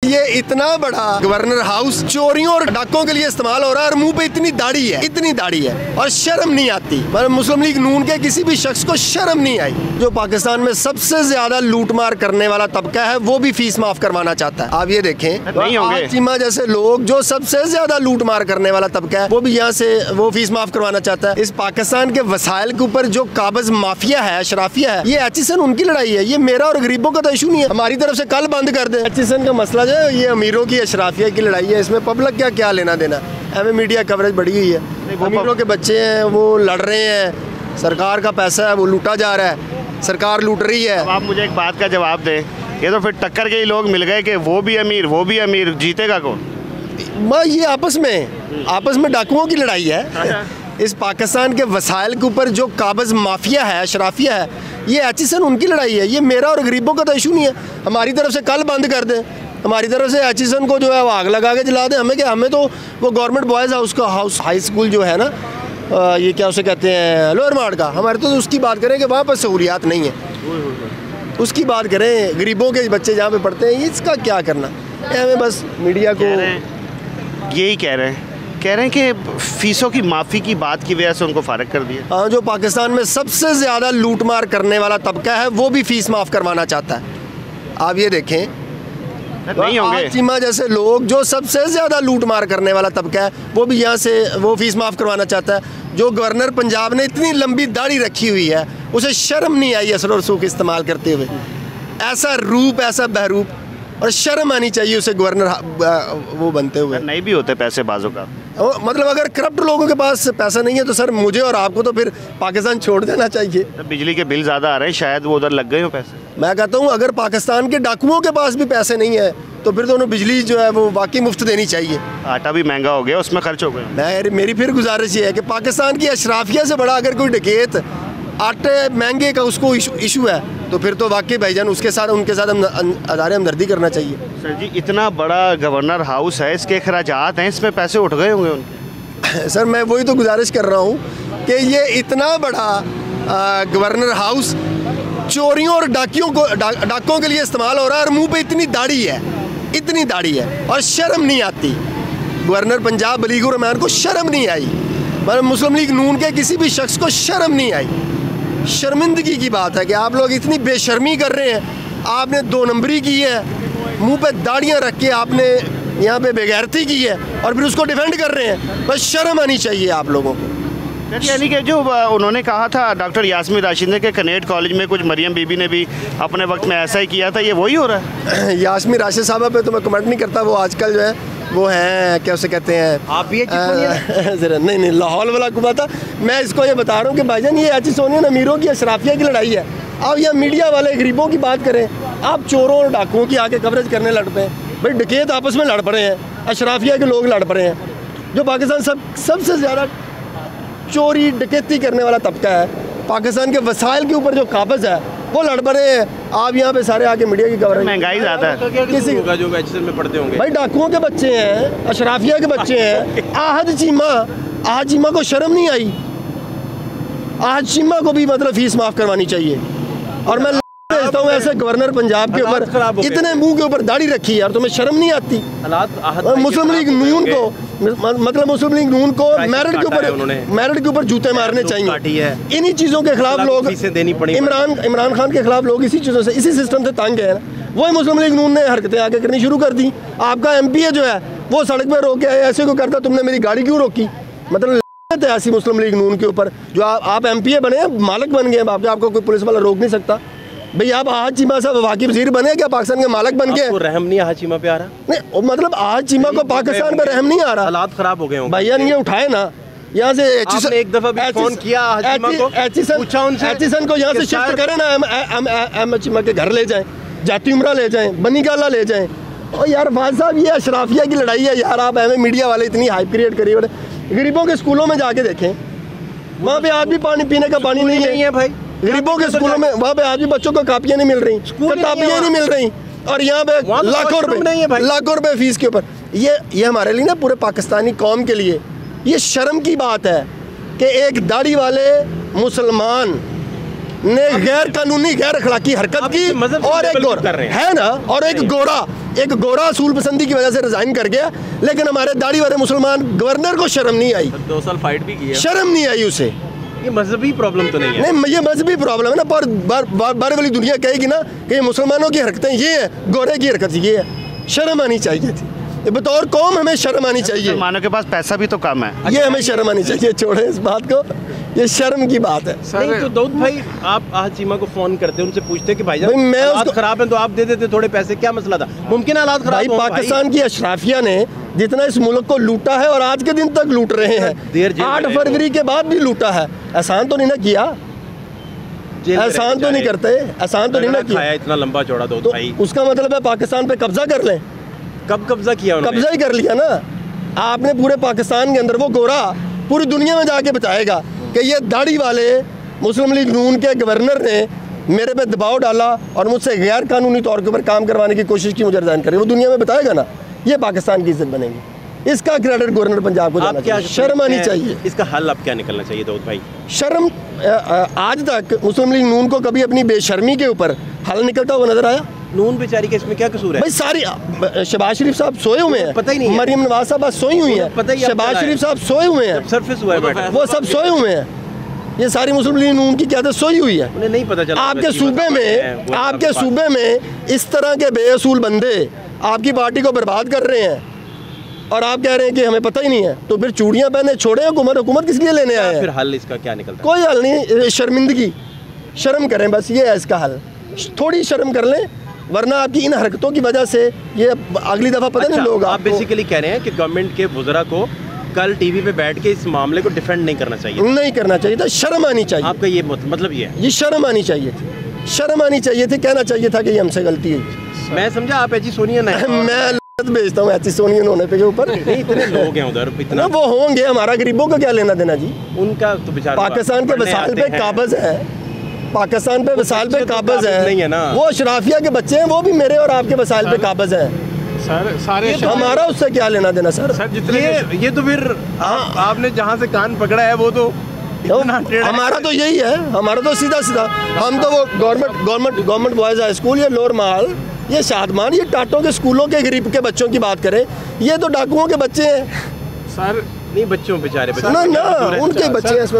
ये इतना बड़ा गवर्नर हाउस चोरियों और डाकों के लिए इस्तेमाल हो रहा है और मुंह पे इतनी दाढ़ी है, इतनी दाढ़ी है और शर्म नहीं आती। मतलब मुस्लिम लीग नून के किसी भी शख्स को शर्म नहीं आई। जो पाकिस्तान में सबसे ज्यादा लूटमार करने वाला तबका है वो भी फीस माफ करवाना चाहता है। आप ये देखें, नहीं होंगे चीमा जैसे लोग जो सबसे ज्यादा लूटमार करने वाला तबका है वो भी यहाँ से वो फीस माफ करवाना चाहता है। इस पाकिस्तान के वसाइल के ऊपर जो काबज माफिया है, अशराफिया है, ये एचिसन उनकी लड़ाई है। ये मेरा और गरीबों का तो इशू नहीं है, हमारी तरफ से कल बंद कर दे। एचिसन का मसला जो है ये अमीरों की अशराफिया की लड़ाई है, इसमें पब्लिक का क्या लेना देना। हमें मीडिया कवरेज बढ़ी हुई है, अमीरों के बच्चे हैं वो लड़ रहे हैं, सरकार का पैसा है वो लूटा जा रहा है, सरकार लूट रही है। अब आप मुझे एक बात का जवाब दें, ये तो फिर टक्कर के ही लोग मिल गए कि वो भी अमीर, जीतेगा कौन? ये आपस में डाकुओं की लड़ाई है। इस पाकिस्तान के वसाइल के ऊपर जो काबज माफिया है, अशराफिया है, ये एचिसन उनकी लड़ाई है। ये मेरा और गरीबों का तो इशू नहीं है, हमारी तरफ से कल बंद कर दें। हमारी तरफ से एचिसन को जो है वो आग लगा के जला दें। हमें क्या, हमें तो वो गवर्नमेंट बॉयज़ हाई स्कूल जो है ना, ये क्या उसे कहते हैं, लोअर मार्ड का, हमारे तो उसकी बात करें कि वहाँ पर सहूलियात नहीं है, उसकी बात करें। गरीबों के बच्चे जहाँ पे पढ़ते हैं इसका क्या करना। हमें बस मीडिया को यही कह रहे हैं कि फीसों की माफ़ी की बात की वजह से उनको फारग कर दिया। हाँ, जो पाकिस्तान में सबसे ज़्यादा लूटमार करने वाला तबका है वो भी फीस माफ़ करवाना चाहता है। आप ये देखें, नहीं होंगे चीमा जैसे लोग जो सबसे ज़्यादा लूटमार करने वाला तबका है वो भी यहाँ से वो फीस माफ़ करवाना चाहता है। जो गवर्नर पंजाब ने इतनी लंबी दाढ़ी रखी हुई है, उसे शर्म नहीं आई असर और सूख इस्तेमाल करते हुए। ऐसा रूप, ऐसा बहरूप, और शर्म आनी चाहिए उसे गवर्नर वो बनते हुए। नहीं भी होते पैसे बाजों का, मतलब अगर करप्ट लोगों के पास पैसा नहीं है तो सर मुझे और आपको तो फिर पाकिस्तान छोड़ देना चाहिए। तो बिजली के बिल ज़्यादा आ रहे हैं, शायद वो उधर लग गए हो पैसे। मैं कहता हूँ अगर पाकिस्तान के डाकुओं के पास भी पैसे नहीं है तो फिर दोनों बिजली जो है वो वाकई मुफ्त देनी चाहिए। आटा भी महंगा हो गया, उसमें खर्च हो गए। मेरी फिर गुजारिश ये है कि पाकिस्तान की अशराफिया से बड़ा अगर कोई डकैत आटे महंगे का उसको इशू है तो फिर तो वाकई भाईजान उनके साथ अदारे हमदर्दी करना चाहिए। सर जी, इतना बड़ा गवर्नर हाउस है, इसके अखराजात हैं, इसमें पैसे उठ गए होंगे उनके। सर मैं वही तो गुजारिश कर रहा हूँ कि ये इतना बड़ा गवर्नर हाउस चोरियों और डाकों के लिए इस्तेमाल हो रहा है और मुंह पे इतनी दाढ़ी है, इतनी दाढ़ी है और शर्म नहीं आती। गवर्नर पंजाब बलीगुर रहमान को शर्म नहीं आई, मतलब मुस्लिम लीग नून के किसी भी शख्स को शर्म नहीं आई। शर्मिंदगी की बात है कि आप लोग इतनी बेशर्मी कर रहे हैं। आपने 2 नंबरी की है, मुंह पे दाढ़ियाँ रख के आपने यहाँ पे बेगैरती की है और फिर उसको डिफेंड कर रहे हैं। बस शर्म आनी चाहिए आप लोगों को। यानी कि जो उन्होंने कहा था डॉक्टर यास्मीन राशिद ने कि कनेट कॉलेज में कुछ मरियम बीबी ने भी अपने वक्त में ऐसा ही किया था, ये वही हो रहा है? यास्मीन राशिद साहबा पे तो मैं कमेंट नहीं करता, वो आजकल जो है वो हैं क्या उसे कहते हैं, आप भी जरा नहीं लाहौल वाला कुबा था। मैं इसको ये बता रहा हूँ कि भाईजान ये एचिसोनियन अमीरों की अशराफिया की लड़ाई है। अब यह मीडिया वाले गरीबों की बात करें, आप चोरों और डाकुओं की आके कवरेज करने लड़ पे हैं। भाई डकैत आपस में लड़ पड़े हैं, अशराफिया के लोग लड़ पड़े हैं। जो पाकिस्तान सबसे ज़्यादा चोरी डकैती करने वाला तबका है, पाकिस्तान के वसाइल के ऊपर जो काबज है वो लड़ पड़े हैं। आप यहाँ पे सारे आके मीडिया की कवरेज, महंगाई ज़्यादा है, किसी होगा जो एचिसन में पढ़ते होंगे। भाई डाकुओं के बच्चे हैं, अशराफिया के बच्चे हैं। आहद चीमा को शर्म नहीं आई। आहद चीमा को भी मतलब फीस माफ़ करवानी चाहिए। और मैं भेजता हूँ ऐसे गवर्नर पंजाब के ऊपर इतने मुंह के ऊपर दाढ़ी रखी है और तुम्हें शर्म नहीं आती। मुस्लिम लीग नून को मतलब मुस्लिम लीग नून को मेरिट के ऊपर जूते मारने चाहिए। इन्हीं चीज़ों के खिलाफ लोग, इमरान खान के खिलाफ लोग इसी चीज़ों से, इसी सिस्टम से तंग है। वही मुस्लिम लीग नून ने हरकतें आगे करनी शुरू कर दी। आपका MPA जो है वो सड़क पर रोक के ऐसे को करता, तुमने मेरी गाड़ी क्यों रोकी? मतलब ऐसी मुस्लिम लीग नून के ऊपर जो आप MPA बने, मालिक बन गए, आपको कोई पुलिस वाला रोक नहीं सकता। भाई आप आहद चीमा साहब वाकिफ वज़ीर बने क्या पाकिस्तान के मालिक बन गए? रहम नहीं आहद चीमा पे आ रहा? नहीं, मतलब आहद चीमा को पाकिस्तान पे रहम नहीं आ रहा। हालात खराब हो गए होंगे भैया, ये उठाए ना यहाँ से। एक दफा भी फोन किया एचिसन को यहाँ से शिफ्ट करें ना, चीमा के घर ले जाएं, जाती उमरा ले जाएं, बनी गाला ले जाएं। और यार फाज साहब, ये अशराफिया की लड़ाई है यार। आप हमें मीडिया वाले इतनी हाइप क्रिएट करिए। गरीबों के स्कूलों में जाके देखें, वहाँ पे आज भी पानी पीने का पानी नहीं है भाई। गरीबों के स्कूलों में वहाँ पे आज भी बच्चों को कापियाँ नहीं मिल रही, किताबियाँ नहीं मिल रही, और यहाँ पे लाखों रुपए फीस के ऊपर। ये हमारे लिए ना, पूरे पाकिस्तानी कौम के लिए ये शर्म की बात है कि एक दाढ़ी वाले मुसलमान ने गैर कानूनी गैर अखलाकी हरकत की मजहब से और एक लेबल गोरा कर रहे हैं। है ना, और एक गोरा असूल पसंदी की वजह से रिजाइन कर गया, लेकिन हमारे दाढ़ी वाले मुसलमान गवर्नर को शर्म नहीं आई, 2 साल फाइट भी की है। शर्म नहीं आई उसे। ये मजहबी प्रॉब्लम तो नहीं है? नहीं, ये मजहबी प्रॉब्लम है ना, पर बार वाली दुनिया कहेगी ना कि ये मुसलमानों की हरकतें ये है, गोरे की हरकत ये है। शर्म आनी चाहिए थी, बतौर कौम हमें शर्म आनी चाहिए। मुसलमानों के पास पैसा भी तो कम है। ये हमें शर्म आनी चाहिए, छोड़े इस बात को, ये शर्म की बात है। नहीं तो दाऊद भाई, आप आहद चीमा को फोन करते, उनसे पूछते कि भाईजान भाई मैं हालात उसको- खराब हैं तो आप दे देते थोड़े पैसे, क्या मसला था? मुमकिन हालात खराब भाई हों पाकिस्तान की अशराफिया ने जितना इस मुल्क को लूटा है और आज के दिन तक लूट रहे हैं, देर जेल में 8 रहे फरवरी के बाद भी लूटा है। एहसान तो नहीं ना किया, जेल में एहसान रहे तो नहीं बेचारे। करते, एहसान तो नहीं ना झगड़ा खाया किया, इतना लंबा चौड़ा दाऊद तो भाई। उसका मतलब है पाकिस्तान पे कब्जा कर लें। कब कब्जा किया उन्होंने? कब्जा ही कर लिया ना आपने पूरे पाकिस्तान के अंदर। वो गोरा पूरी दुनिया में जाके बताएगा कि ये दाढ़ी वाले मुस्लिम लीग नून के गवर्नर ने मेरे पे दबाव डाला और मुझसे गैर कानूनी तौर के ऊपर काम करवाने की कोशिश की, मुझे रिजाइन करे। वो दुनिया में बताएगा ना, ये पाकिस्तान की इज्जत बनेगी। इसका क्रेडिट गवर्नर पंजाब को जाना आप क्या चाहिए। शर्म आनी चाहिए, इसका हल अब क्या निकलना चाहिए दाऊद भाई? शर्म। आज तक मुस्लिम लीग नून को कभी अपनी बेशर्मी के ऊपर हल निकलता हुआ नजर आया? नून बेचारी के इसमें क्या कसूर है? भाई सारी शहबाज शरीफ साहब सोए हुए हैं, पता ही नहीं है। मरियम नवाज साहब सोई हुई हैं, पता ही अब शहबाज चला है। शरीफ साहब सोए हुए हैं, सरफेस हुआ है मैटर। वो सब सोए हुए हैं। ये सारी मुस्लिम लीग नून की क़यादत सोई हुई है। उन्हें नहीं पता चला आपके सूबे में इस तरह के बेअसूल बंदे आपकी पार्टी को बर्बाद कर रहे हैं और आप कह रहे हैं कि हमें पता ही नहीं है। तो फिर चूड़ियां पहने छोड़े हुकूमत किस लिए लेने आए फिर हैं? हल इसका क्या निकलता है? कोई हल नहीं, शर्मिंदगी, शर्म करें, बस ये है इसका हल। थोड़ी शर्म कर लें, वरना आपकी इन हरकतों की वजह से ये अगली दफ़ा पता नहीं लोग आप बेसिकली कह रहे हैं कि गवर्नमेंट के वुज़रा को कल टीवी पे बैठ के इस मामले को डिफेंड नहीं करना चाहिए? नहीं करना चाहिए था, शर्म आनी चाहिए। आपका ये मतलब ये है? ये शर्म आनी चाहिए थी, शर्म आनी चाहिए थी, कहना चाहिए था कि ये हमसे गलती हुई। मैं समझा आप ऐसी सोनिया नहीं मैं लत भेजता हूँ ऐसी सोनियन होने पे के ऊपर। नहीं, इतने लोग हैं उधर, ना इतना वो होंगे, हमारा गरीबों का क्या लेना देना जी। उनका तो बेचारा पाकिस्तान के वसाइल पे काबज है, पाकिस्तान पे वसाइल पे बच्चे तो काबज काबिज नहीं है है ना। वो अशराफिया के बच्चे हैं, वो भी मेरे और आपके वसाइल पे काबज हैं। सर सारे हमारा उससे क्या लेना देना सर? सर जितने ये तो फिर आपने जहाँ से कान पकड़ा है वो तो इतना टेढ़ा है। हमारा तो यही है, हमारा तो सीधा सीधा, हम तो वो गवर्नमेंट बॉयज़ हाई स्कूल, ये लोअर माल, ये शादमान, ये टाटों के स्कूलों के गरीब के बच्चों की बात करें, ये तो डाकुओं के बच्चे हैं सर नहीं, बच्चों बेचारे ना, उनके बच्चे हैं इसमें।